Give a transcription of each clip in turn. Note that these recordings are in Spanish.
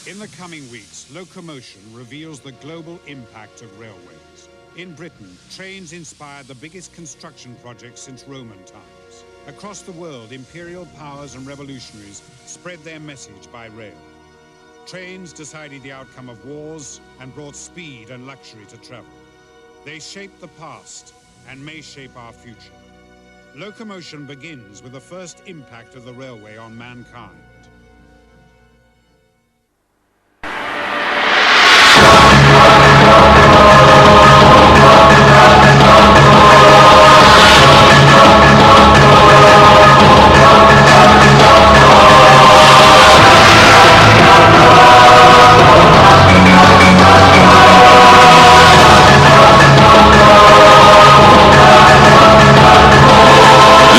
In the coming weeks, Locomotion reveals the global impact of railways. In Britain, trains inspired the biggest construction project since Roman times. Across the world, imperial powers and revolutionaries spread their message by rail. Trains decided the outcome of wars and brought speed and luxury to travel. They shaped the past and may shape our future. Locomotion begins with the first impact of the railway on mankind.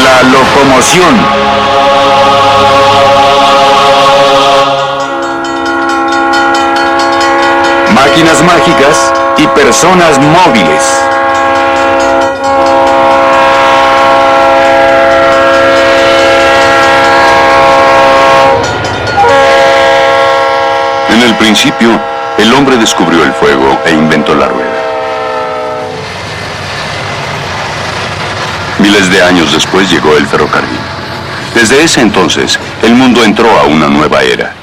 La locomoción. Máquinas mágicas y personas móviles. En el principio, el hombre descubrió el fuego e inventó la rueda. Miles de años después llegó el ferrocarril. Desde ese entonces, el mundo entró a una nueva era.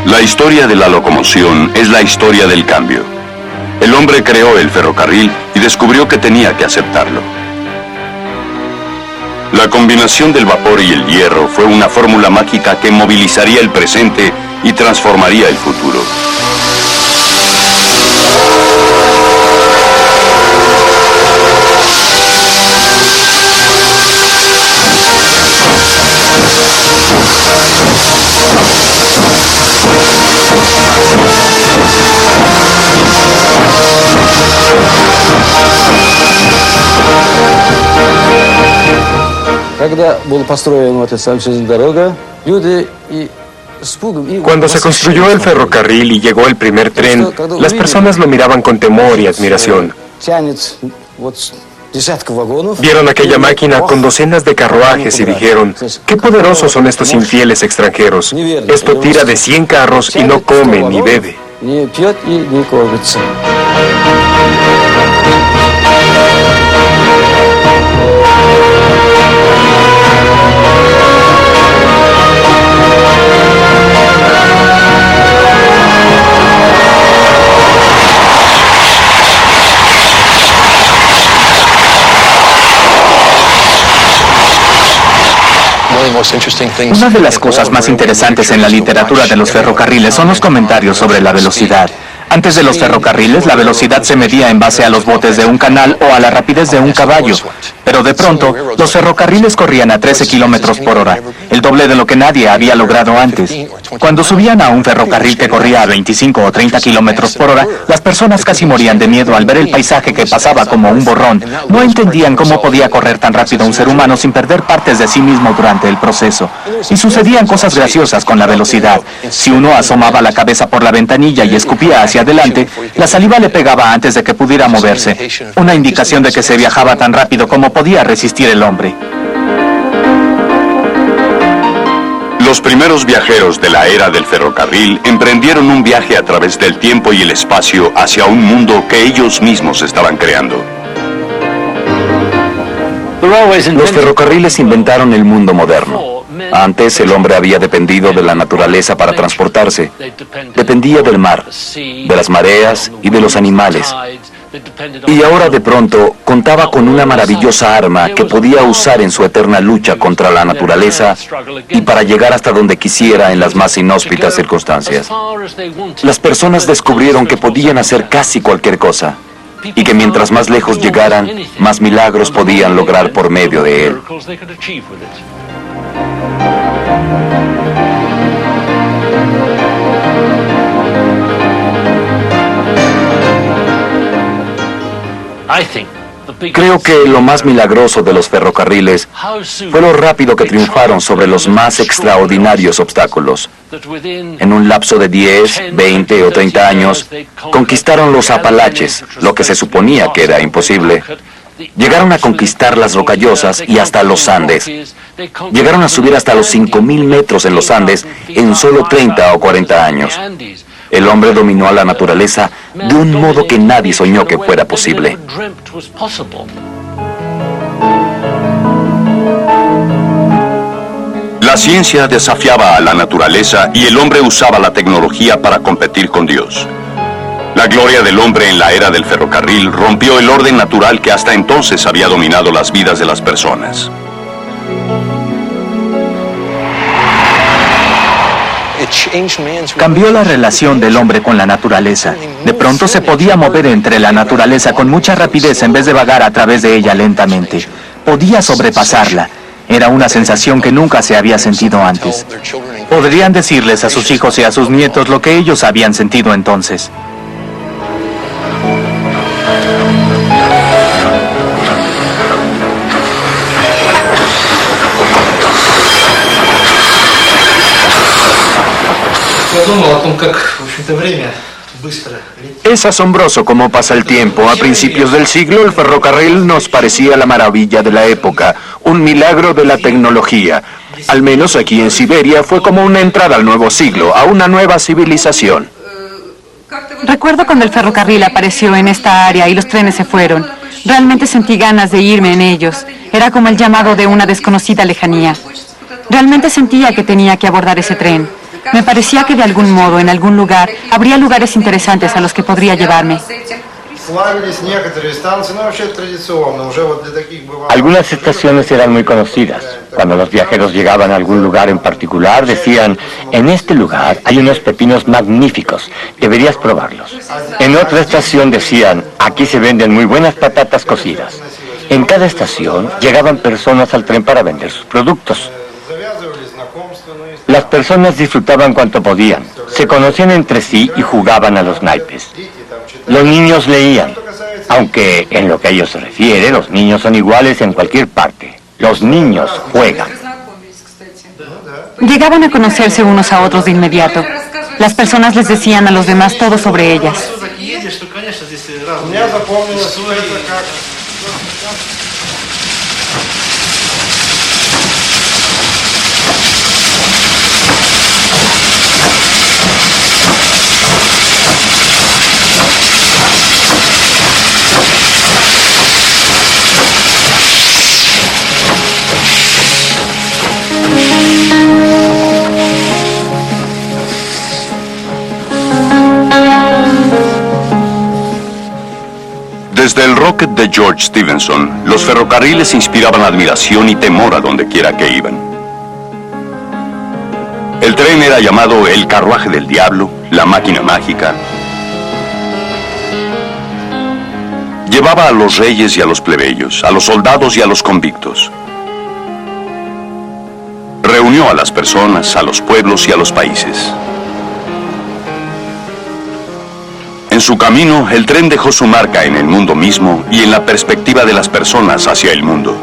La historia de la locomoción es la historia del cambio. El hombre creó el ferrocarril y descubrió que tenía que aceptarlo. La combinación del vapor y el hierro fue una fórmula mágica que movilizaría el presente y transformaría el futuro. Cuando se construyó el ferrocarril y llegó el primer tren, las personas lo miraban con temor y admiración. Vieron aquella máquina con docenas de carruajes y dijeron, «¡Qué poderosos son estos infieles extranjeros! Esto tira de 100 carros y no come ni bebe». Una de las cosas más interesantes en la literatura de los ferrocarriles son los comentarios sobre la velocidad. Antes de los ferrocarriles, la velocidad se medía en base a los botes de un canal o a la rapidez de un caballo. Pero de pronto, los ferrocarriles corrían a 13 kilómetros por hora, el doble de lo que nadie había logrado antes. Cuando subían a un ferrocarril que corría a 25 o 30 kilómetros por hora, las personas casi morían de miedo al ver el paisaje que pasaba como un borrón. No entendían cómo podía correr tan rápido un ser humano sin perder partes de sí mismo durante el proceso. Y sucedían cosas graciosas con la velocidad. Si uno asomaba la cabeza por la ventanilla y escupía hacia adelante, la saliva le pegaba antes de que pudiera moverse. Una indicación de que se viajaba tan rápido como podía resistir el hombre. Los primeros viajeros de la era del ferrocarril emprendieron un viaje a través del tiempo y el espacio hacia un mundo que ellos mismos estaban creando. Los ferrocarriles inventaron el mundo moderno. Antes el hombre había dependido de la naturaleza para transportarse. Dependía del mar, de las mareas y de los animales. Y ahora de pronto contaba con una maravillosa arma que podía usar en su eterna lucha contra la naturaleza y para llegar hasta donde quisiera en las más inhóspitas circunstancias. Las personas descubrieron que podían hacer casi cualquier cosa y que mientras más lejos llegaran, más milagros podían lograr por medio de él. Creo que lo más milagroso de los ferrocarriles fue lo rápido que triunfaron sobre los más extraordinarios obstáculos. En un lapso de 10, 20 o 30 años, conquistaron los Apalaches, lo que se suponía que era imposible. Llegaron a conquistar las Rocallosas y hasta los Andes. Llegaron a subir hasta los 5.000 metros en los Andes en solo 30 o 40 años. El hombre dominó a la naturaleza de un modo que nadie soñó que fuera posible. La ciencia desafiaba a la naturaleza y el hombre usaba la tecnología para competir con Dios. La gloria del hombre en la era del ferrocarril rompió el orden natural que hasta entonces había dominado las vidas de las personas. Cambió la relación del hombre con la naturaleza. De pronto se podía mover entre la naturaleza con mucha rapidez en vez de vagar a través de ella lentamente. Podía sobrepasarla. Era una sensación que nunca se había sentido antes. Podrían decirles a sus hijos y a sus nietos lo que ellos habían sentido entonces. Es asombroso cómo pasa el tiempo. A principios del siglo, el ferrocarril nos parecía la maravilla de la época, un milagro de la tecnología. Al menos aquí en Siberia fue como una entrada al nuevo siglo, a una nueva civilización. Recuerdo cuando el ferrocarril apareció en esta área y los trenes se fueron. Realmente sentí ganas de irme en ellos. Era como el llamado de una desconocida lejanía. Realmente sentía que tenía que abordar ese tren. Me parecía que de algún modo, en algún lugar, habría lugares interesantes a los que podría llevarme. Algunas estaciones eran muy conocidas. Cuando los viajeros llegaban a algún lugar en particular, decían, en este lugar hay unos pepinos magníficos, deberías probarlos. En otra estación decían, aquí se venden muy buenas patatas cocidas. En cada estación llegaban personas al tren para vender sus productos. Las personas disfrutaban cuanto podían, se conocían entre sí y jugaban a los naipes. Los niños leían, aunque en lo que a ellos se refiere, los niños son iguales en cualquier parte. Los niños juegan. Llegaban a conocerse unos a otros de inmediato. Las personas les decían a los demás todo sobre ellas. Desde el rocket de George Stephenson, los ferrocarriles inspiraban admiración y temor a donde quiera que iban. El tren era llamado el carruaje del diablo, la máquina mágica. Llevaba a los reyes y a los plebeyos, a los soldados y a los convictos. Reunió a las personas, a los pueblos y a los países. En su camino, el tren dejó su marca en el mundo mismo y en la perspectiva de las personas hacia el mundo.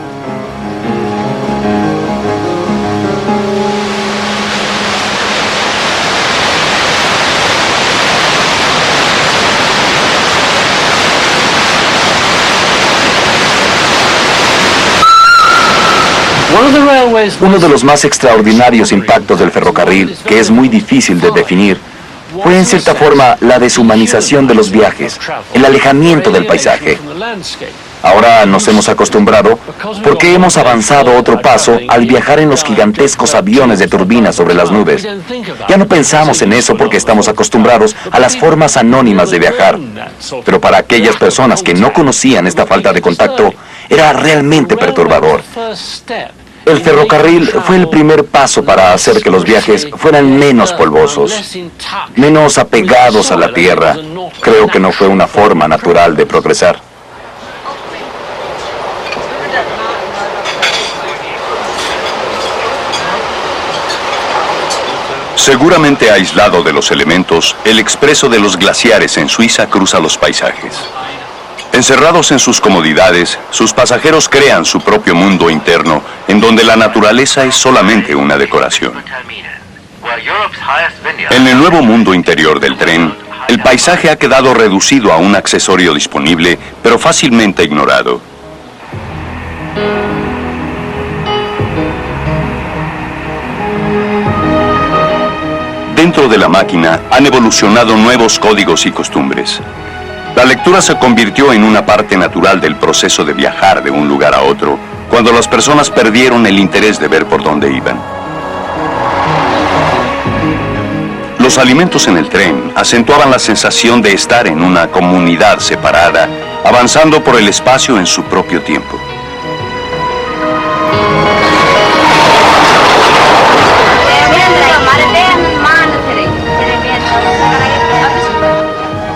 Uno de los más extraordinarios impactos del ferrocarril, que es muy difícil de definir, fue en cierta forma la deshumanización de los viajes, el alejamiento del paisaje. Ahora nos hemos acostumbrado porque hemos avanzado otro paso al viajar en los gigantescos aviones de turbinas sobre las nubes. Ya no pensamos en eso porque estamos acostumbrados a las formas anónimas de viajar. Pero para aquellas personas que no conocían esta falta de contacto, era realmente perturbador. El ferrocarril fue el primer paso para hacer que los viajes fueran menos polvosos, menos apegados a la tierra. Creo que no fue una forma natural de progresar. Seguramente aislado de los elementos, el expreso de los glaciares en Suiza cruza los paisajes. Encerrados en sus comodidades, sus pasajeros crean su propio mundo interno, en donde la naturaleza es solamente una decoración. En el nuevo mundo interior del tren, el paisaje ha quedado reducido a un accesorio disponible, pero fácilmente ignorado. Dentro de la máquina han evolucionado nuevos códigos y costumbres. La lectura se convirtió en una parte natural del proceso de viajar de un lugar a otro, cuando las personas perdieron el interés de ver por dónde iban. Los alimentos en el tren acentuaban la sensación de estar en una comunidad separada, avanzando por el espacio en su propio tiempo.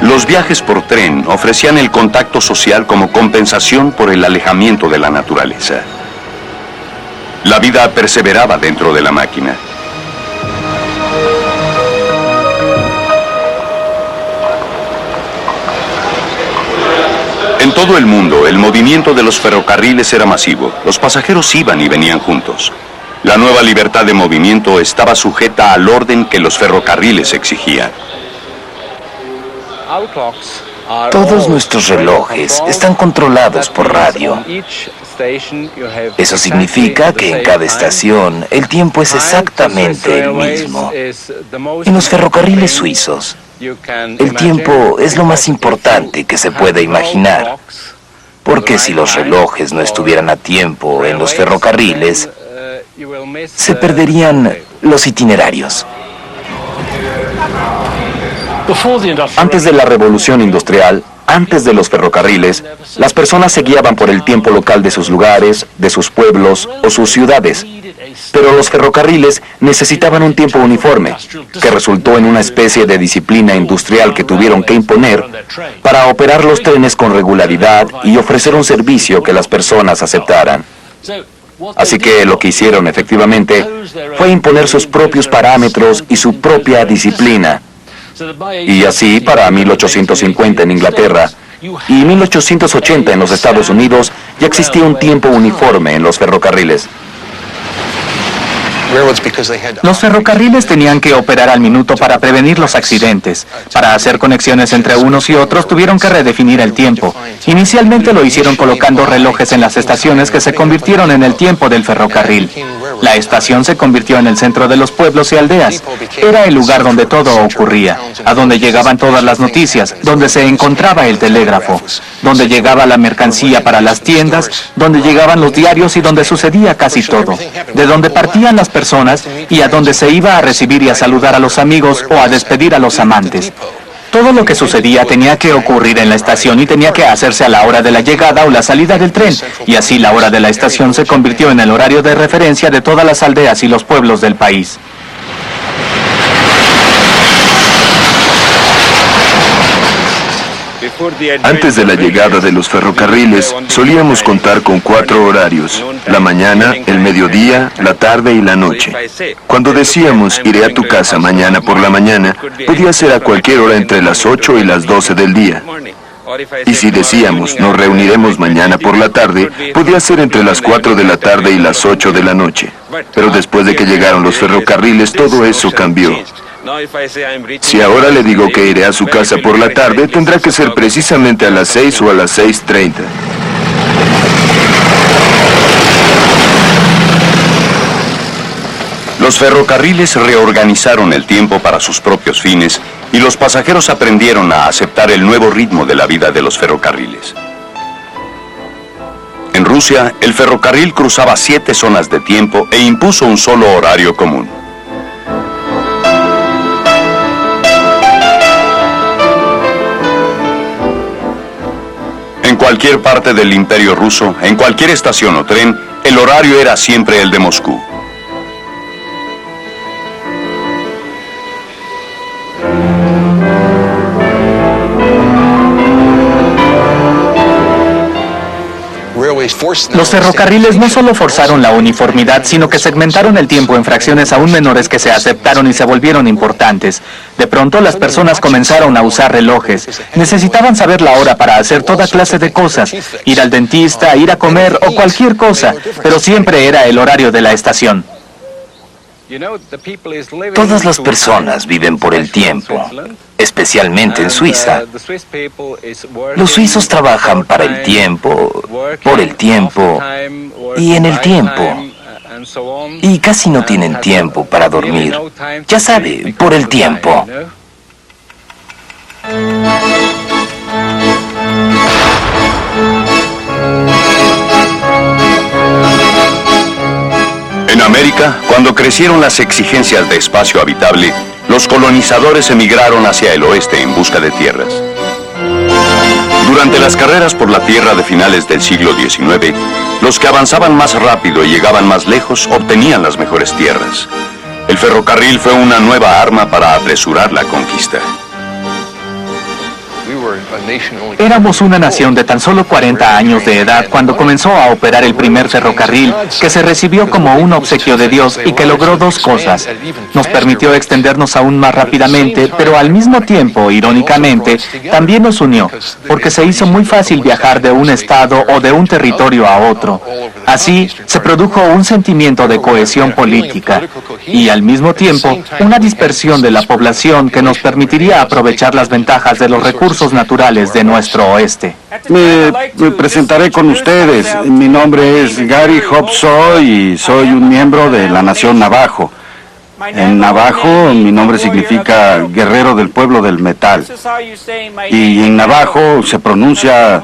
Los viajes por tren ofrecían el contacto social como compensación por el alejamiento de la naturaleza. La vida perseveraba dentro de la máquina. En todo el mundo, el movimiento de los ferrocarriles era masivo. Los pasajeros iban y venían juntos. La nueva libertad de movimiento estaba sujeta al orden que los ferrocarriles exigían. Todos nuestros relojes están controlados por radio. Eso significa que en cada estación el tiempo es exactamente el mismo. En los ferrocarriles suizos, el tiempo es lo más importante que se puede imaginar, porque si los relojes no estuvieran a tiempo en los ferrocarriles, se perderían los itinerarios. Antes de la revolución industrial, antes de los ferrocarriles, las personas se guiaban por el tiempo local de sus lugares, de sus pueblos o sus ciudades. Pero los ferrocarriles necesitaban un tiempo uniforme, que resultó en una especie de disciplina industrial que tuvieron que imponer para operar los trenes con regularidad y ofrecer un servicio que las personas aceptaran. Así que lo que hicieron efectivamente fue imponer sus propios parámetros y su propia disciplina. Y así, para 1850 en Inglaterra y 1880 en los Estados Unidos, ya existía un tiempo uniforme en los ferrocarriles. Los ferrocarriles tenían que operar al minuto para prevenir los accidentes. Para hacer conexiones entre unos y otros tuvieron que redefinir el tiempo. Inicialmente lo hicieron colocando relojes en las estaciones que se convirtieron en el tiempo del ferrocarril. La estación se convirtió en el centro de los pueblos y aldeas. Era el lugar donde todo ocurría, a donde llegaban todas las noticias, donde se encontraba el telégrafo, donde llegaba la mercancía para las tiendas, donde llegaban los diarios y donde sucedía casi todo, de donde partían las personas y a donde se iba a recibir y a saludar a los amigos o a despedir a los amantes. Todo lo que sucedía tenía que ocurrir en la estación y tenía que hacerse a la hora de la llegada o la salida del tren, y así la hora de la estación se convirtió en el horario de referencia de todas las aldeas y los pueblos del país. Antes de la llegada de los ferrocarriles, solíamos contar con 4 horarios: la mañana, el mediodía, la tarde y la noche. Cuando decíamos iré a tu casa mañana por la mañana, podía ser a cualquier hora entre las 8 y las 12 del día. Y si decíamos nos reuniremos mañana por la tarde, podía ser entre las 4 de la tarde y las 8 de la noche. Pero después de que llegaron los ferrocarriles, todo eso cambió. Si ahora le digo que iré a su casa por la tarde, tendrá que ser precisamente a las 6 o a las 6:30. Los ferrocarriles reorganizaron el tiempo para sus propios fines y los pasajeros aprendieron a aceptar el nuevo ritmo de la vida de los ferrocarriles. En Rusia, el ferrocarril cruzaba 7 zonas de tiempo e impuso un solo horario común. En cualquier parte del Imperio ruso, en cualquier estación o tren, el horario era siempre el de Moscú. Los ferrocarriles no solo forzaron la uniformidad, sino que segmentaron el tiempo en fracciones aún menores que se aceptaron y se volvieron importantes. De pronto las personas comenzaron a usar relojes. Necesitaban saber la hora para hacer toda clase de cosas, ir al dentista, ir a comer o cualquier cosa, pero siempre era el horario de la estación. Todas las personas viven por el tiempo, especialmente en Suiza. Los suizos trabajan para el tiempo, por el tiempo y en el tiempo. Y casi no tienen tiempo para dormir. Ya sabe, por el tiempo. En América, cuando crecieron las exigencias de espacio habitable, los colonizadores emigraron hacia el oeste en busca de tierras. Durante las carreras por la tierra de finales del siglo XIX, los que avanzaban más rápido y llegaban más lejos obtenían las mejores tierras. El ferrocarril fue una nueva arma para apresurar la conquista. Éramos una nación de tan solo 40 años de edad cuando comenzó a operar el primer ferrocarril, que se recibió como un obsequio de Dios y que logró dos cosas. Nos permitió extendernos aún más rápidamente, pero al mismo tiempo, irónicamente, también nos unió, porque se hizo muy fácil viajar de un estado o de un territorio a otro. Así, se produjo un sentimiento de cohesión política y, al mismo tiempo, una dispersión de la población que nos permitiría aprovechar las ventajas de los recursos naturales de nuestro oeste. Me presentaré con ustedes. Mi nombre es Gary Hopso y soy un miembro de la nación Navajo. En Navajo mi nombre significa guerrero del pueblo del metal. Y en Navajo se pronuncia...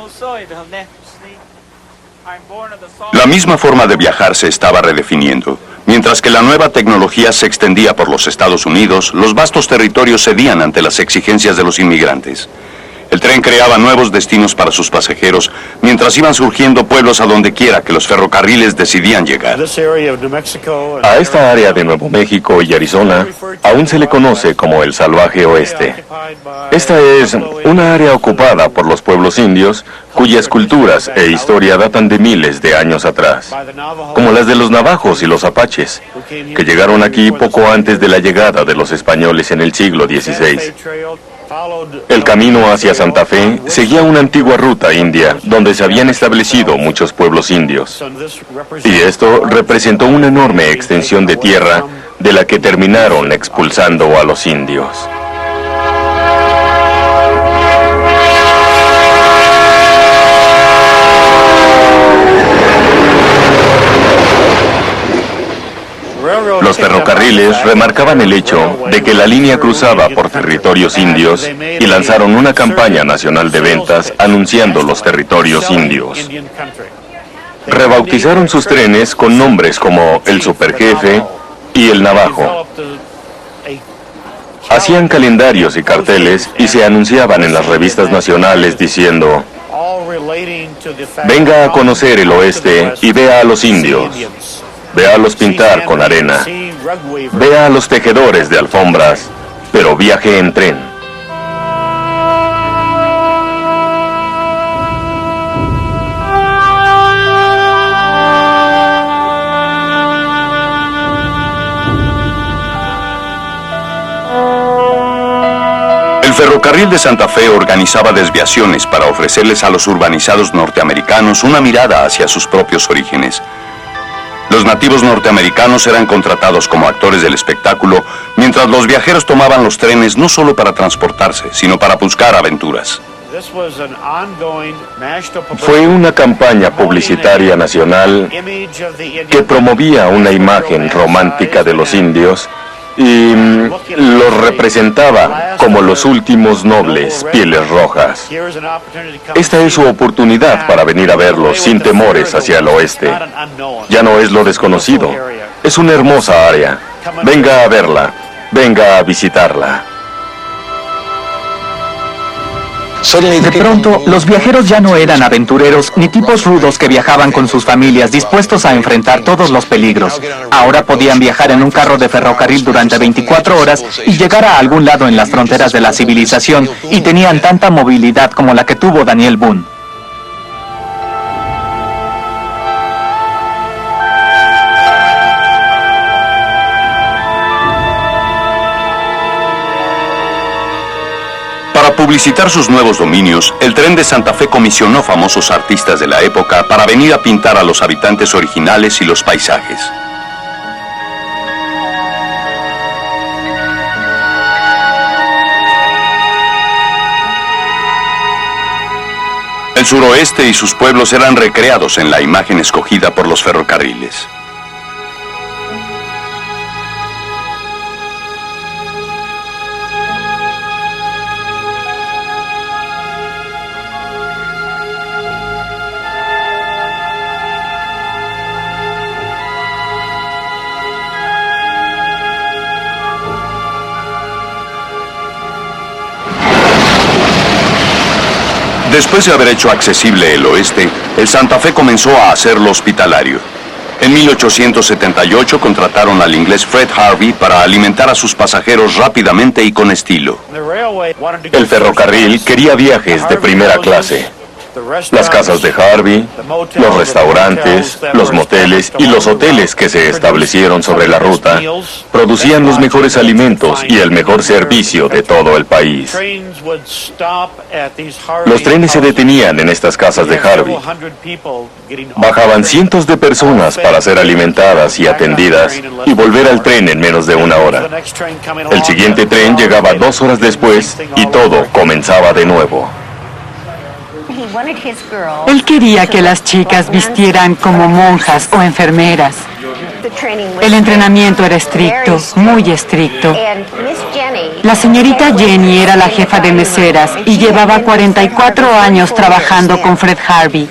La misma forma de viajar se estaba redefiniendo. Mientras que la nueva tecnología se extendía por los Estados Unidos, los vastos territorios cedían ante las exigencias de los inmigrantes. El tren creaba nuevos destinos para sus pasajeros, mientras iban surgiendo pueblos a donde quiera que los ferrocarriles decidían llegar. A esta área de Nuevo México y Arizona aún se le conoce como el Salvaje Oeste. Esta es una área ocupada por los pueblos indios, cuyas culturas e historia datan de miles de años atrás, como las de los navajos y los apaches, que llegaron aquí poco antes de la llegada de los españoles en el siglo XVI. El camino hacia Santa Fe seguía una antigua ruta india donde se habían establecido muchos pueblos indios. Y esto representó una enorme extensión de tierra de la que terminaron expulsando a los indios. Los ferrocarriles remarcaban el hecho de que la línea cruzaba por territorios indios y lanzaron una campaña nacional de ventas anunciando los territorios indios. Rebautizaron sus trenes con nombres como el Superjefe y el Navajo. Hacían calendarios y carteles y se anunciaban en las revistas nacionales diciendo: venga a conocer el oeste y vea a los indios. Véalos pintar con arena. Vea a los tejedores de alfombras, pero viaje en tren. El ferrocarril de Santa Fe organizaba desviaciones para ofrecerles a los urbanizados norteamericanos una mirada hacia sus propios orígenes. Los nativos norteamericanos eran contratados como actores del espectáculo, mientras los viajeros tomaban los trenes no solo para transportarse, sino para buscar aventuras. Fue una campaña publicitaria nacional que promovía una imagen romántica de los indios y los representaba como los últimos nobles, pieles rojas. Esta es su oportunidad para venir a verlos sin temores hacia el oeste. Ya no es lo desconocido, es una hermosa área. Venga a verla, venga a visitarla. De pronto, los viajeros ya no eran aventureros ni tipos rudos que viajaban con sus familias dispuestos a enfrentar todos los peligros. Ahora podían viajar en un carro de ferrocarril durante 24 horas y llegar a algún lado en las fronteras de la civilización, y tenían tanta movilidad como la que tuvo Daniel Boone. publicitar sus nuevos dominios, el tren de Santa Fe comisionó famosos artistas de la época para venir a pintar a los habitantes originales y los paisajes. El suroeste y sus pueblos eran recreados en la imagen escogida por los ferrocarriles. Después de haber hecho accesible el oeste, el Santa Fe comenzó a hacerlo hospitalario. En 1878 contrataron al inglés Fred Harvey para alimentar a sus pasajeros rápidamente y con estilo. El ferrocarril quería viajes de primera clase. Las casas de Harvey, los restaurantes, los moteles y los hoteles que se establecieron sobre la ruta producían los mejores alimentos y el mejor servicio de todo el país. Los trenes se detenían en estas casas de Harvey. Bajaban cientos de personas para ser alimentadas y atendidas y volver al tren en menos de una hora. El siguiente tren llegaba 2 horas después y todo comenzaba de nuevo. Él quería que las chicas vistieran como monjas o enfermeras. El entrenamiento era estricto, muy estricto. La señorita Jenny era la jefa de meseras y llevaba 44 años trabajando con Fred Harvey.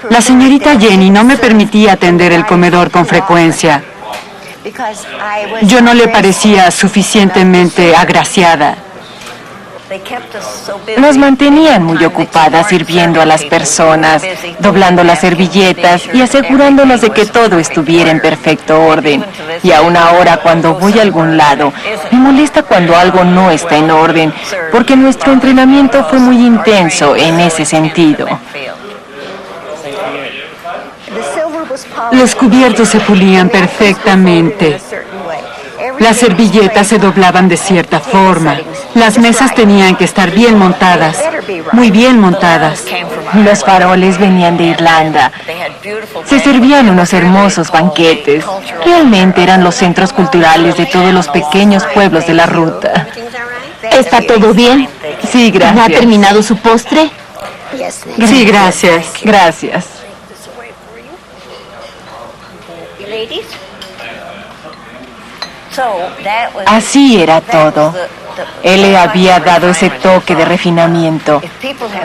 La señorita Jenny no me permitía atender el comedor con frecuencia. Yo no le parecía suficientemente agraciada. Nos mantenían muy ocupadas sirviendo a las personas, doblando las servilletas y asegurándonos de que todo estuviera en perfecto orden. Y aún ahora, cuando voy a algún lado, me molesta cuando algo no está en orden, porque nuestro entrenamiento fue muy intenso en ese sentido. Los cubiertos se pulían perfectamente. Las servilletas se doblaban de cierta forma. Las mesas tenían que estar bien montadas, muy bien montadas. Los faroles venían de Irlanda. Se servían unos hermosos banquetes. Realmente eran los centros culturales de todos los pequeños pueblos de la ruta. ¿Está todo bien? Sí, gracias. ¿Ha terminado su postre? Sí, gracias. Gracias. Así era todo. Él le había dado ese toque de refinamiento.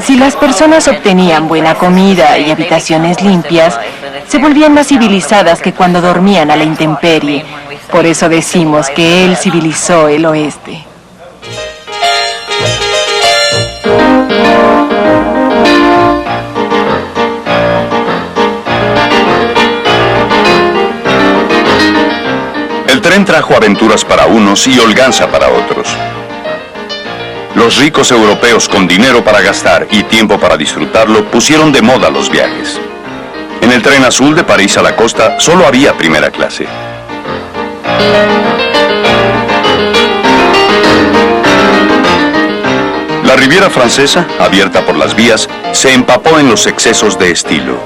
Si las personas obtenían buena comida y habitaciones limpias, se volvían más civilizadas que cuando dormían a la intemperie. Por eso decimos que él civilizó el oeste. El tren trajo aventuras para unos y holganza para otros. Los ricos europeos con dinero para gastar y tiempo para disfrutarlo pusieron de moda los viajes. En el tren azul de París a la costa solo había primera clase. La Riviera Francesa, abierta por las vías, se empapó en los excesos de estilo.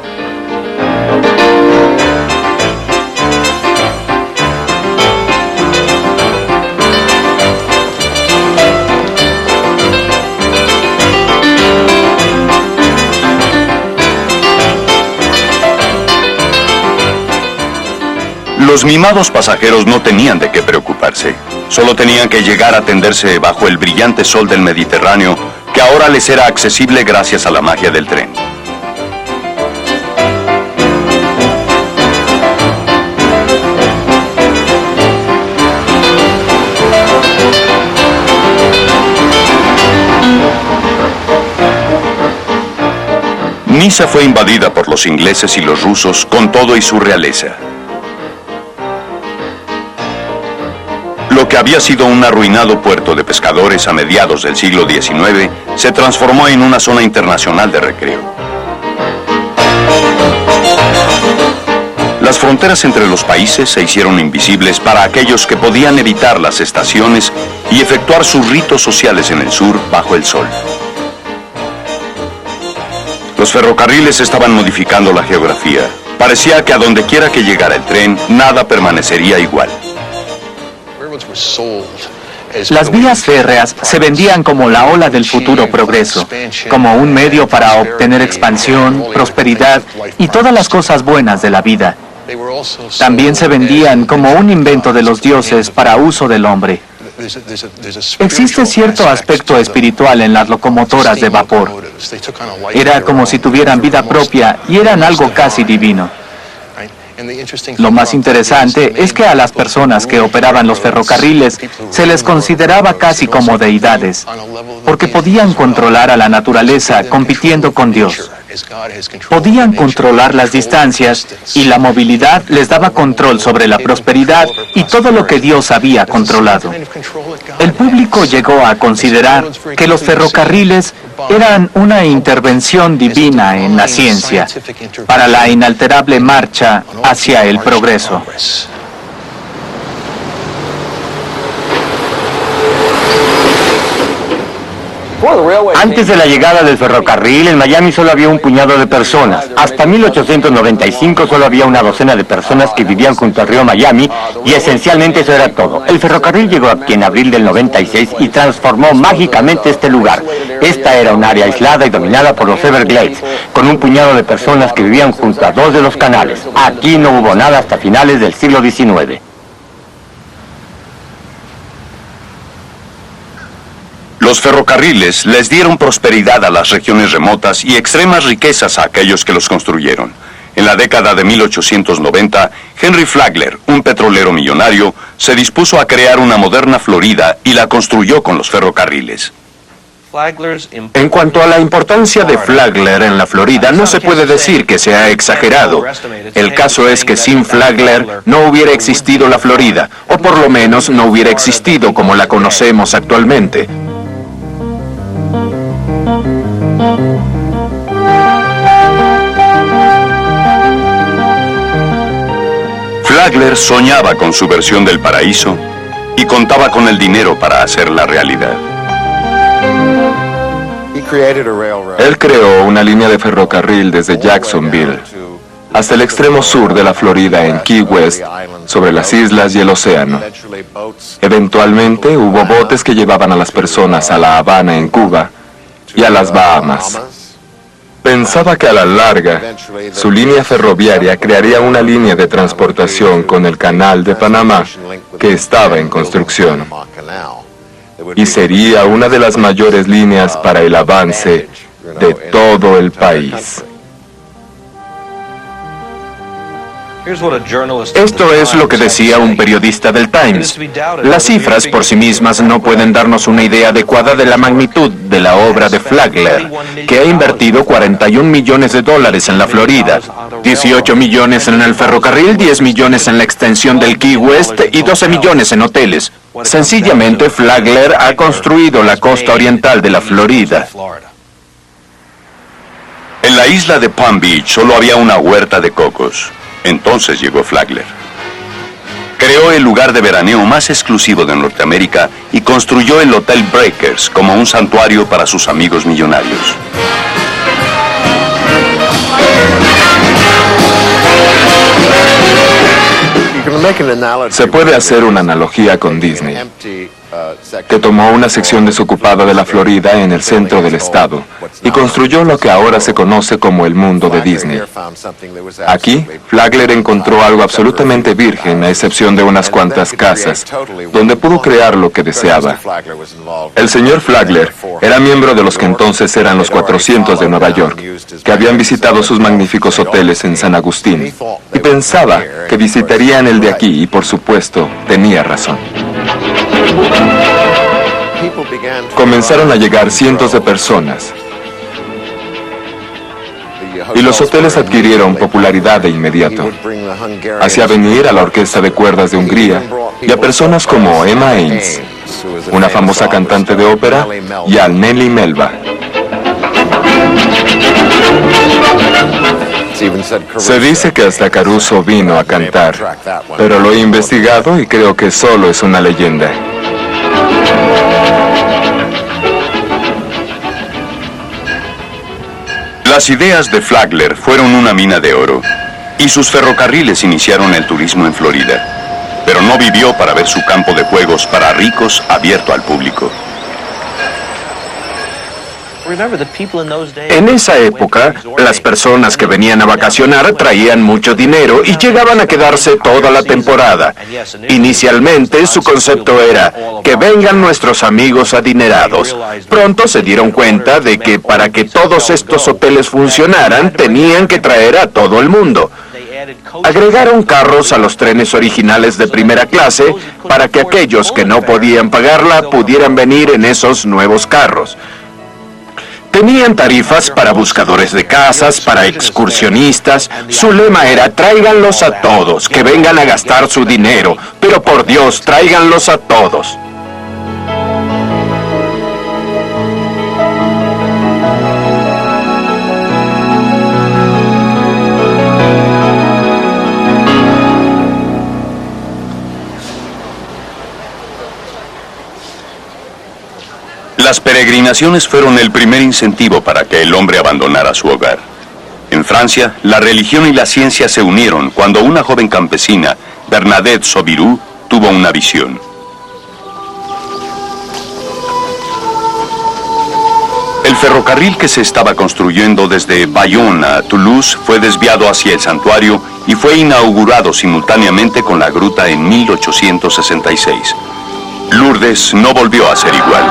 Los mimados pasajeros no tenían de qué preocuparse. Solo tenían que llegar a tenderse bajo el brillante sol del Mediterráneo, que ahora les era accesible gracias a la magia del tren. Niza fue invadida por los ingleses y los rusos con todo y su realeza. Lo que había sido un arruinado puerto de pescadores a mediados del siglo XIX se transformó en una zona internacional de recreo. Las fronteras entre los países se hicieron invisibles para aquellos que podían evitar las estaciones y efectuar sus ritos sociales en el sur bajo el sol. Los ferrocarriles estaban modificando la geografía. Parecía que a donde quiera que llegara el tren, nada permanecería igual. Las vías férreas se vendían como la ola del futuro progreso, como un medio para obtener expansión, prosperidad y todas las cosas buenas de la vida. También se vendían como un invento de los dioses para uso del hombre. Existe cierto aspecto espiritual en las locomotoras de vapor. Era como si tuvieran vida propia y eran algo casi divino. Lo más interesante es que a las personas que operaban los ferrocarriles se les consideraba casi como deidades, porque podían controlar a la naturaleza compitiendo con Dios. Podían controlar las distancias y la movilidad les daba control sobre la prosperidad y todo lo que Dios había controlado. El público llegó a considerar que los ferrocarriles eran una intervención divina en la ciencia para la inalterable marcha hacia el progreso. Antes de la llegada del ferrocarril, en Miami solo había un puñado de personas. Hasta 1895 solo había una docena de personas que vivían junto al río Miami y esencialmente eso era todo. El ferrocarril llegó aquí en abril del 96 y transformó mágicamente este lugar. Esta era un área aislada y dominada por los Everglades, con un puñado de personas que vivían junto a dos de los canales. Aquí no hubo nada hasta finales del siglo XIX. Los ferrocarriles les dieron prosperidad a las regiones remotas y extremas riquezas a aquellos que los construyeron. En la década de 1890, Henry Flagler, un petrolero millonario, se dispuso a crear una moderna Florida y la construyó con los ferrocarriles. En cuanto a la importancia de Flagler en la Florida, no se puede decir que se ha exagerado. El caso es que sin Flagler no hubiera existido la Florida, o por lo menos no hubiera existido como la conocemos actualmente. Flagler soñaba con su versión del paraíso y contaba con el dinero para hacerla realidad. Él creó una línea de ferrocarril desde Jacksonville hasta el extremo sur de la Florida en Key West, sobre las islas y el océano. Eventualmente hubo botes que llevaban a las personas a La Habana en Cuba y a las Bahamas. Pensaba que a la larga, su línea ferroviaria crearía una línea de transportación con el Canal de Panamá, que estaba en construcción, y sería una de las mayores líneas para el avance de todo el país. Esto es lo que decía un periodista del Times. Las cifras por sí mismas no pueden darnos una idea adecuada de la magnitud de la obra de Flagler, que ha invertido $41 millones en la Florida, 18 millones en el ferrocarril, 10 millones en la extensión del Key West y 12 millones en hoteles. Sencillamente, Flagler ha construido la costa oriental de la Florida. En la isla de Palm Beach solo había una huerta de cocos. Entonces llegó Flagler. Creó el lugar de veraneo más exclusivo de Norteamérica y construyó el Hotel Breakers como un santuario para sus amigos millonarios. Se puede hacer una analogía con Disney, que tomó una sección desocupada de la Florida en el centro del estado y construyó lo que ahora se conoce como el mundo de Disney. Aquí, Flagler encontró algo absolutamente virgen, a excepción de unas cuantas casas, donde pudo crear lo que deseaba. El señor Flagler era miembro de los que entonces eran los 400 de Nueva York, que habían visitado sus magníficos hoteles en San Agustín, y pensaba que visitarían el de aquí, y por supuesto, tenía razón. Comenzaron a llegar cientos de personas y los hoteles adquirieron popularidad de inmediato. Hacía venir a la orquesta de cuerdas de Hungría y a personas como Emma Haynes, una famosa cantante de ópera, y a Nelly Melba. Se dice que hasta Caruso vino a cantar, pero lo he investigado y creo que solo es una leyenda. Las ideas de Flagler fueron una mina de oro, y sus ferrocarriles iniciaron el turismo en Florida. Pero no vivió para ver su campo de juegos para ricos abierto al público. En esa época, las personas que venían a vacacionar traían mucho dinero y llegaban a quedarse toda la temporada. Inicialmente, su concepto era que vengan nuestros amigos adinerados. Pronto se dieron cuenta de que para que todos estos hoteles funcionaran, tenían que traer a todo el mundo. Agregaron carros a los trenes originales de primera clase para que aquellos que no podían pagarla pudieran venir en esos nuevos carros. Tenían tarifas para buscadores de casas, para excursionistas. Su lema era: tráiganlos a todos, que vengan a gastar su dinero, pero por Dios, tráiganlos a todos. Las peregrinaciones fueron el primer incentivo para que el hombre abandonara su hogar. En Francia, la religión y la ciencia se unieron cuando una joven campesina, Bernadette Soubirous, tuvo una visión. El ferrocarril que se estaba construyendo desde Bayonne a Toulouse fue desviado hacia el santuario y fue inaugurado simultáneamente con la gruta en 1866. Lourdes no volvió a ser igual.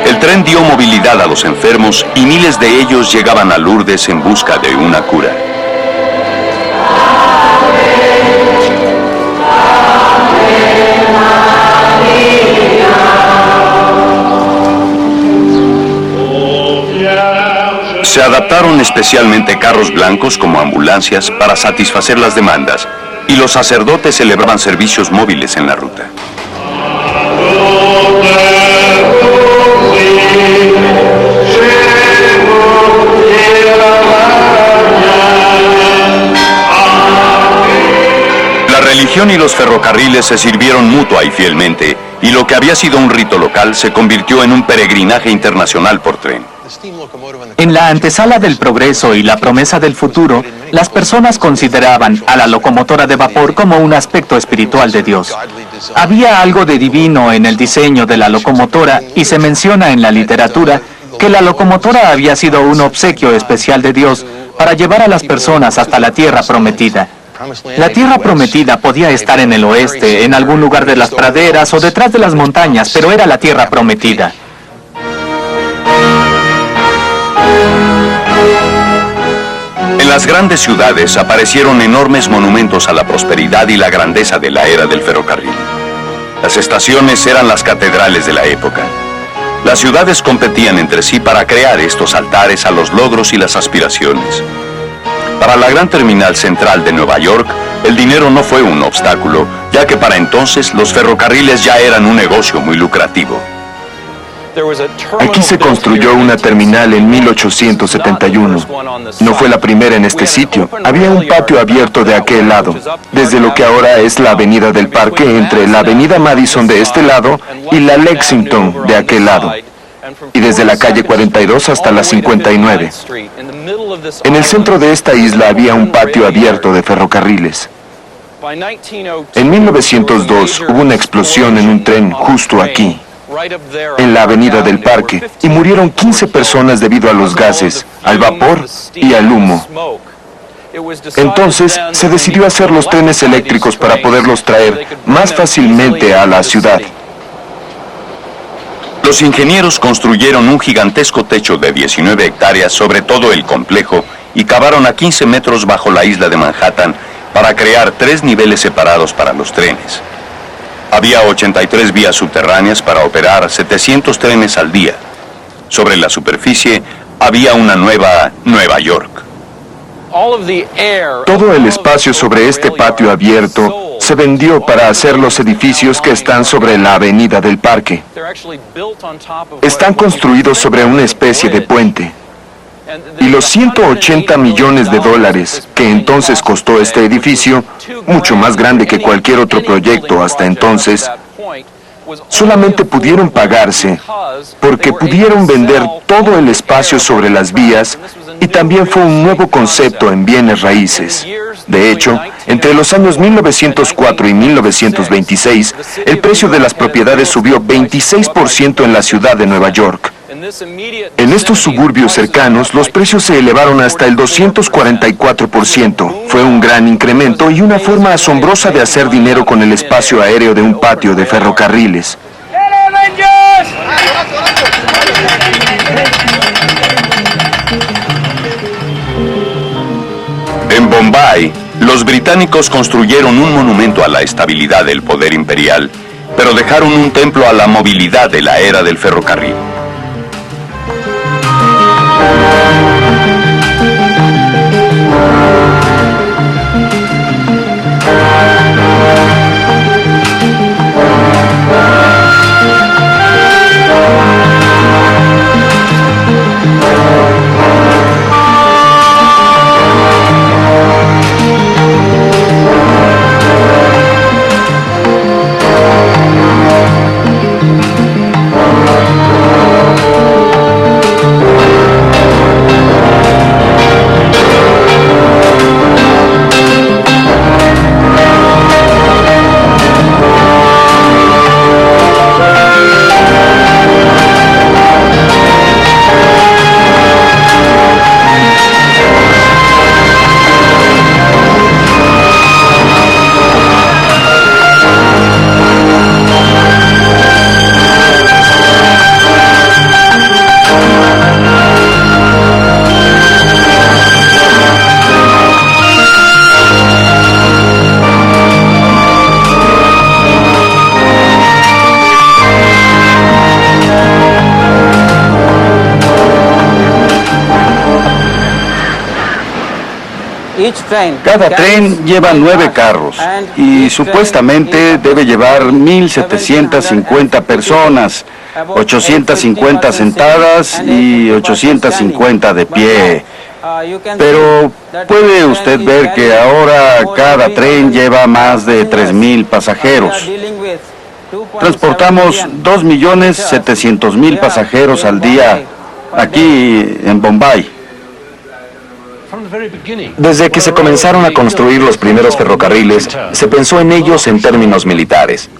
El tren dio movilidad a los enfermos y miles de ellos llegaban a Lourdes en busca de una cura. Se adaptaron especialmente carros blancos como ambulancias para satisfacer las demandas, y los sacerdotes celebraban servicios móviles en la ruta. La religión y los ferrocarriles se sirvieron mutua y fielmente, y lo que había sido un rito local se convirtió en un peregrinaje internacional por tren. En la antesala del progreso y la promesa del futuro, las personas consideraban a la locomotora de vapor como un aspecto espiritual de Dios. Había algo de divino en el diseño de la locomotora y se menciona en la literatura que la locomotora había sido un obsequio especial de Dios para llevar a las personas hasta la tierra prometida. La tierra prometida podía estar en el oeste, en algún lugar de las praderas o detrás de las montañas, pero era la tierra prometida. En las grandes ciudades aparecieron enormes monumentos a la prosperidad y la grandeza de la era del ferrocarril. Las estaciones eran las catedrales de la época. Las ciudades competían entre sí para crear estos altares a los logros y las aspiraciones. Para la gran terminal central de Nueva York, el dinero no fue un obstáculo, ya que para entonces los ferrocarriles ya eran un negocio muy lucrativo. Aquí se construyó una terminal en 1871. No fue la primera en este sitio. Había un patio abierto de aquel lado, desde lo que ahora es la Avenida del Parque, entre la Avenida Madison de este lado y la Lexington de aquel lado, y desde la calle 42 hasta la 59. En el centro de esta isla había un patio abierto de ferrocarriles. En 1902 hubo una explosión en un tren justo aquí, en la Avenida del Parque, y murieron 15 personas debido a los gases, al vapor y al humo. Entonces se decidió hacer los trenes eléctricos para poderlos traer más fácilmente a la ciudad. Los ingenieros construyeron un gigantesco techo de 19 hectáreas sobre todo el complejo y cavaron a 15 metros bajo la isla de Manhattan para crear 3 niveles separados para los trenes. Había 83 vías subterráneas para operar 700 trenes al día. Sobre la superficie había una nueva Nueva York. Todo el espacio sobre este patio abierto se vendió para hacer los edificios que están sobre la Avenida del Parque. Están construidos sobre una especie de puente. Y los 180 millones de dólares que entonces costó este edificio, mucho más grande que cualquier otro proyecto hasta entonces, solamente pudieron pagarse porque pudieron vender todo el espacio sobre las vías y también fue un nuevo concepto en bienes raíces. De hecho, entre los años 1904 y 1926, el precio de las propiedades subió 26% en la ciudad de Nueva York. En estos suburbios cercanos, los precios se elevaron hasta el 244%. Fue un gran incremento y una forma asombrosa de hacer dinero con el espacio aéreo de un patio de ferrocarriles. En Bombay, los británicos construyeron un monumento a la estabilidad del poder imperial, pero dejaron un templo a la movilidad de la era del ferrocarril. Cada tren lleva 9 carros y supuestamente debe llevar 1.750 personas, 850 sentadas y 850 de pie. Pero puede usted ver que ahora cada tren lleva más de 3.000 pasajeros. Transportamos 2.700.000 pasajeros al día aquí en Bombay. Desde que se comenzaron a construir los primeros ferrocarriles, se pensó en ellos en términos militares.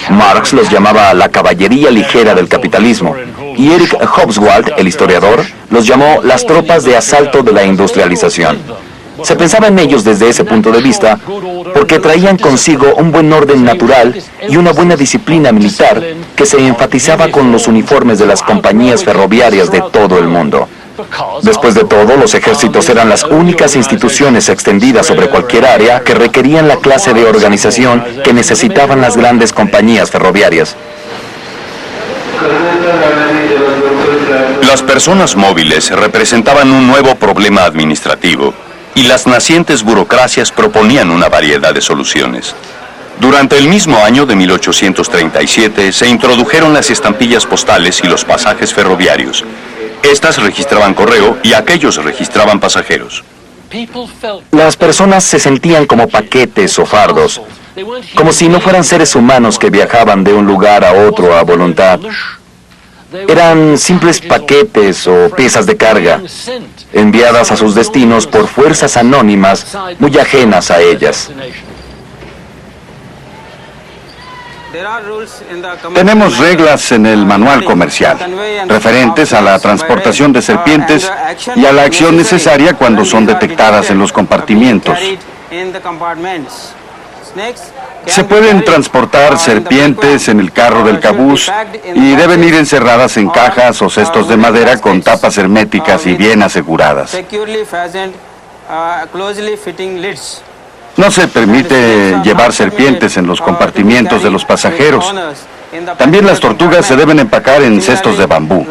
Marx los llamaba la caballería ligera del capitalismo, y Eric Hobsbawm, el historiador, los llamó las tropas de asalto de la industrialización. Se pensaba en ellos desde ese punto de vista porque traían consigo un buen orden natural y una buena disciplina militar que se enfatizaba con los uniformes de las compañías ferroviarias de todo el mundo. Después de todo, los ejércitos eran las únicas instituciones extendidas sobre cualquier área que requerían la clase de organización que necesitaban las grandes compañías ferroviarias. Las personas móviles representaban un nuevo problema administrativo y las nacientes burocracias proponían una variedad de soluciones. Durante el mismo año de 1837 se introdujeron las estampillas postales y los pasajes ferroviarios. Estas registraban correo y aquellos registraban pasajeros. Las personas se sentían como paquetes o fardos, como si no fueran seres humanos que viajaban de un lugar a otro a voluntad. Eran simples paquetes o piezas de carga, enviadas a sus destinos por fuerzas anónimas muy ajenas a ellas. Tenemos reglas en el manual comercial, referentes a la transportación de serpientes y a la acción necesaria cuando son detectadas en los compartimientos. Se pueden transportar serpientes en el carro del cabús y deben ir encerradas en cajas o cestos de madera con tapas herméticas y bien aseguradas. No se permite llevar serpientes en los compartimientos de los pasajeros. También las tortugas se deben empacar en cestos de bambú.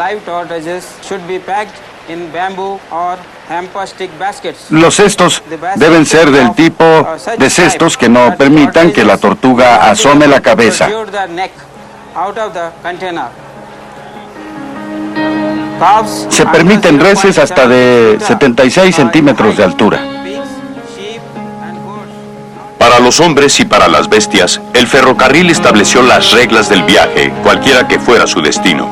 Los cestos deben ser del tipo de cestos que no permitan que la tortuga asome la cabeza. Se permiten reses hasta de 76 centímetros de altura. Para los hombres y para las bestias, el ferrocarril estableció las reglas del viaje, cualquiera que fuera su destino.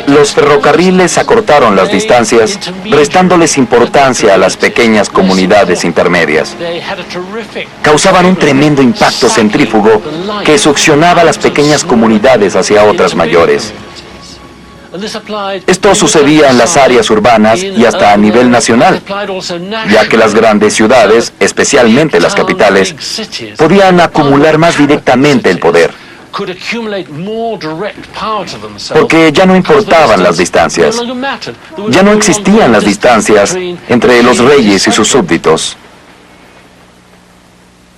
Los ferrocarriles acortaron las distancias, restándoles importancia a las pequeñas comunidades intermedias. Causaban un tremendo impacto centrífugo que succionaba las pequeñas comunidades hacia otras mayores. Esto sucedía en las áreas urbanas y hasta a nivel nacional, ya que las grandes ciudades, especialmente las capitales, podían acumular más directamente el poder, porque ya no importaban las distancias, ya no existían las distancias entre los reyes y sus súbditos.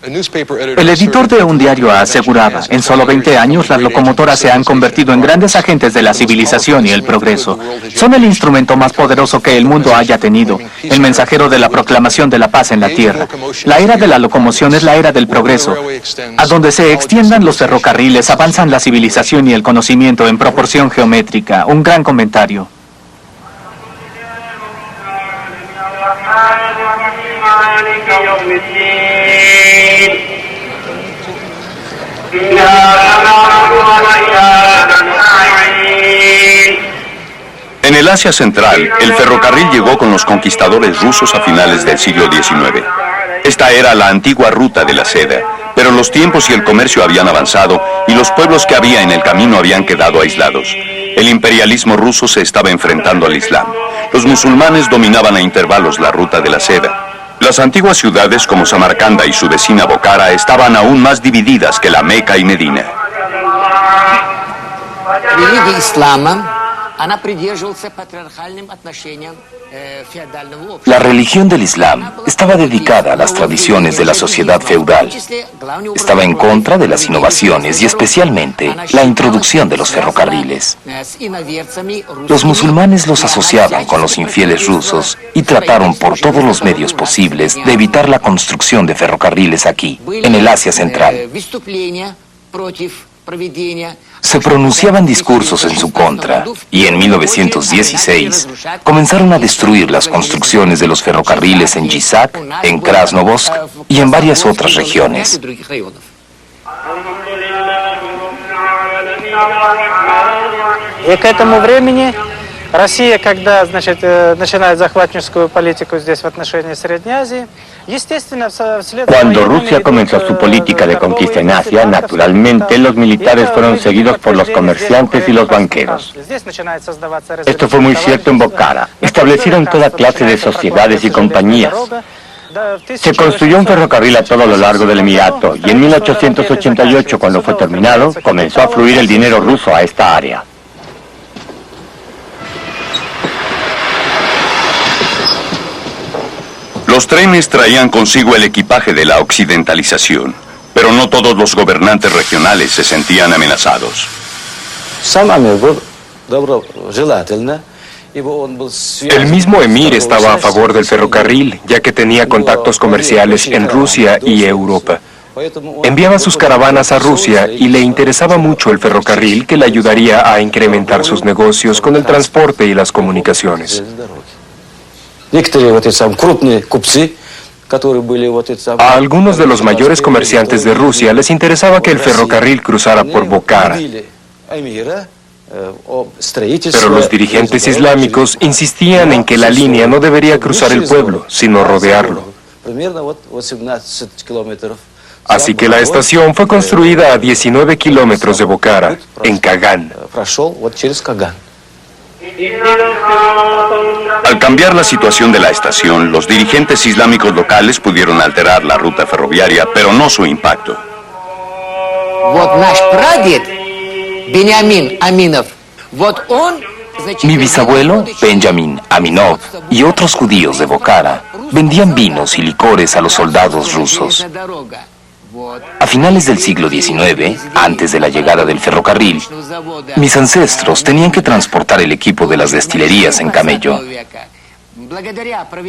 El editor de un diario aseguraba, en solo 20 años las locomotoras se han convertido en grandes agentes de la civilización y el progreso. Son el instrumento más poderoso que el mundo haya tenido, el mensajero de la proclamación de la paz en la tierra. La era de la locomoción es la era del progreso. A donde se extiendan los ferrocarriles avanzan la civilización y el conocimiento en proporción geométrica. Un gran comentario. En el Asia Central, el ferrocarril llegó con los conquistadores rusos a finales del siglo XIX. Esta era la antigua ruta de la seda, pero los tiempos y el comercio habían avanzado y los pueblos que había en el camino habían quedado aislados. El imperialismo ruso se estaba enfrentando al Islam. Los musulmanes dominaban a intervalos la ruta de la seda. Las antiguas ciudades como Samarcanda y su vecina Bokhara estaban aún más divididas que la Meca y Medina. La religión del Islam estaba dedicada a las tradiciones de la sociedad feudal. Estaba en contra de las innovaciones y especialmente la introducción de los ferrocarriles. Los musulmanes los asociaban con los infieles rusos y trataron por todos los medios posibles de evitar la construcción de ferrocarriles aquí, en el Asia Central. Se pronunciaban discursos en su contra y en 1916 comenzaron a destruir las construcciones de los ferrocarriles en Yisak, en Krasnovodsk y en varias otras regiones. Россия, когда, начинает захватническую политику здесь в отношении Средней Азии, естественно, вслед... Cuando Rusia comenzó su política de conquista en Asia, naturalmente los militares fueron seguidos por los comerciantes y los banqueros. Esto fue muy cierto en Bokhara. Establecieron toda clase de sociedades y compañías. Se construyó un ferrocarril a todo lo largo del Emirato y en 1888, cuando fue terminado, comenzó a fluir el dinero ruso a esta área. Los trenes traían consigo el equipaje de la occidentalización, pero no todos los gobernantes regionales se sentían amenazados. El mismo emir estaba a favor del ferrocarril, ya que tenía contactos comerciales en Rusia y Europa. Enviaba sus caravanas a Rusia y le interesaba mucho el ferrocarril que le ayudaría a incrementar sus negocios con el transporte y las comunicaciones. A algunos de los mayores comerciantes de Rusia les interesaba que el ferrocarril cruzara por Bokhara. Pero los dirigentes islámicos insistían en que la línea no debería cruzar el pueblo, sino rodearlo. Así que la estación fue construida a 19 kilómetros de Bokhara, en Kagan. Al cambiar la situación de la estación, los dirigentes islámicos locales pudieron alterar la ruta ferroviaria, pero no su impacto. Mi bisabuelo, Benjamin Aminov, y otros judíos de Bokhara vendían vinos y licores a los soldados rusos. A finales del siglo XIX, antes de la llegada del ferrocarril, mis ancestros tenían que transportar el equipo de las destilerías en camello.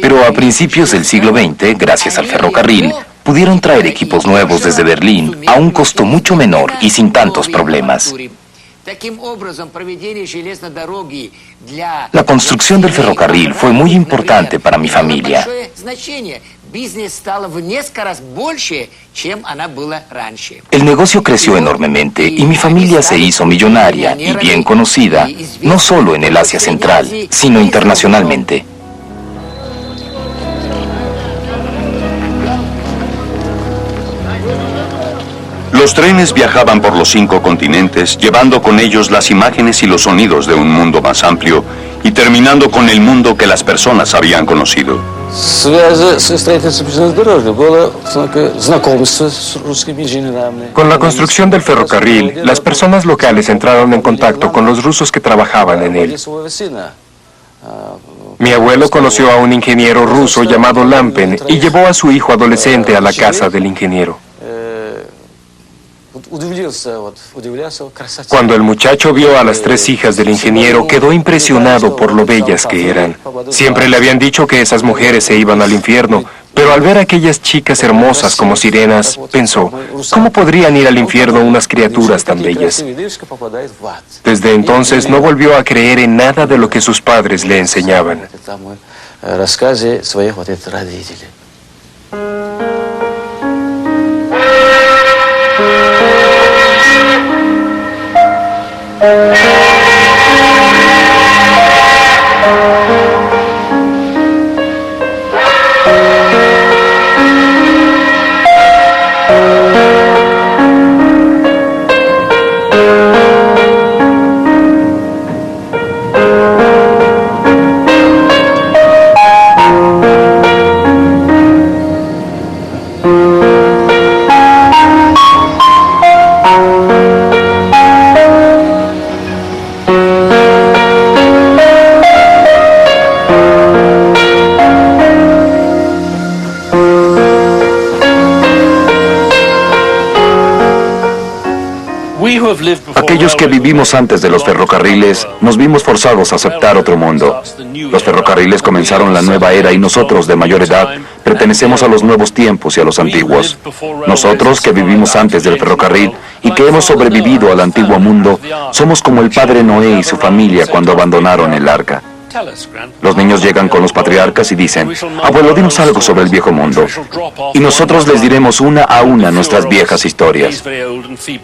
Pero a principios del siglo XX, gracias al ferrocarril, pudieron traer equipos nuevos desde Berlín a un costo mucho menor y sin tantos problemas. La construcción del ferrocarril fue muy importante para mi familia. El negocio creció enormemente y mi familia se hizo millonaria y bien conocida, no solo en el Asia Central, sino internacionalmente. Los trenes viajaban por los 5 continentes, llevando con ellos las imágenes y los sonidos de un mundo más amplio y terminando con el mundo que las personas habían conocido. Con la construcción del ferrocarril, las personas locales entraron en contacto con los rusos que trabajaban en él. Mi abuelo conoció a un ingeniero ruso llamado Lampen y llevó a su hijo adolescente a la casa del ingeniero. Cuando el muchacho vio a las 3 hijas del ingeniero, quedó impresionado por lo bellas que eran. Siempre le habían dicho que esas mujeres se iban al infierno, pero al ver a aquellas chicas hermosas como sirenas, pensó, ¿cómo podrían ir al infierno unas criaturas tan bellas? Desde entonces no volvió a creer en nada de lo que sus padres le enseñaban. Aquellos que vivimos antes de los ferrocarriles nos vimos forzados a aceptar otro mundo. Los ferrocarriles comenzaron la nueva era y nosotros, de mayor edad, pertenecemos a los nuevos tiempos y a los antiguos. Nosotros que vivimos antes del ferrocarril y que hemos sobrevivido al antiguo mundo, somos como el padre Noé y su familia cuando abandonaron el arca. Los niños llegan con los patriarcas y dicen, abuelo, dinos algo sobre el viejo mundo. Y nosotros les diremos una a una nuestras viejas historias.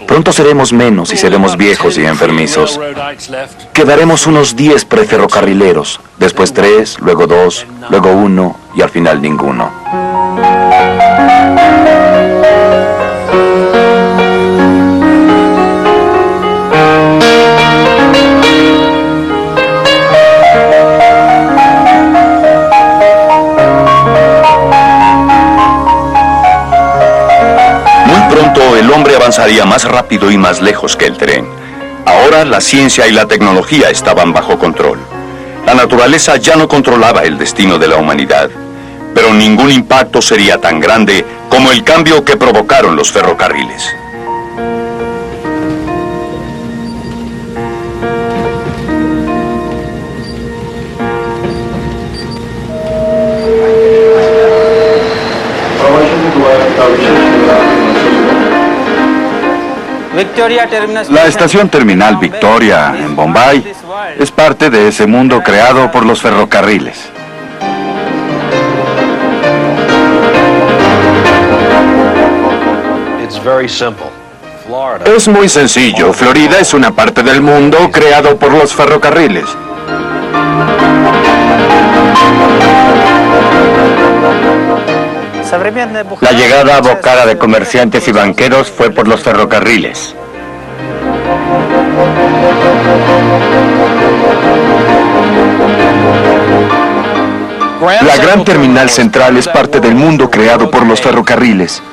Pronto seremos menos y seremos viejos y enfermizos. Quedaremos unos 10 preferrocarrileros, después 3, luego 2, luego 1 y al final ninguno. El hombre avanzaría más rápido y más lejos que el tren. Ahora la ciencia y la tecnología estaban bajo control. La naturaleza ya no controlaba el destino de la humanidad, pero ningún impacto sería tan grande como el cambio que provocaron los ferrocarriles. La estación terminal Victoria, en Bombay, es parte de ese mundo creado por los ferrocarriles. Es muy sencillo. Florida es una parte del mundo creado por los ferrocarriles. La llegada abocada de comerciantes y banqueros fue por los ferrocarriles. La gran terminal central es parte del mundo creado por los ferrocarriles.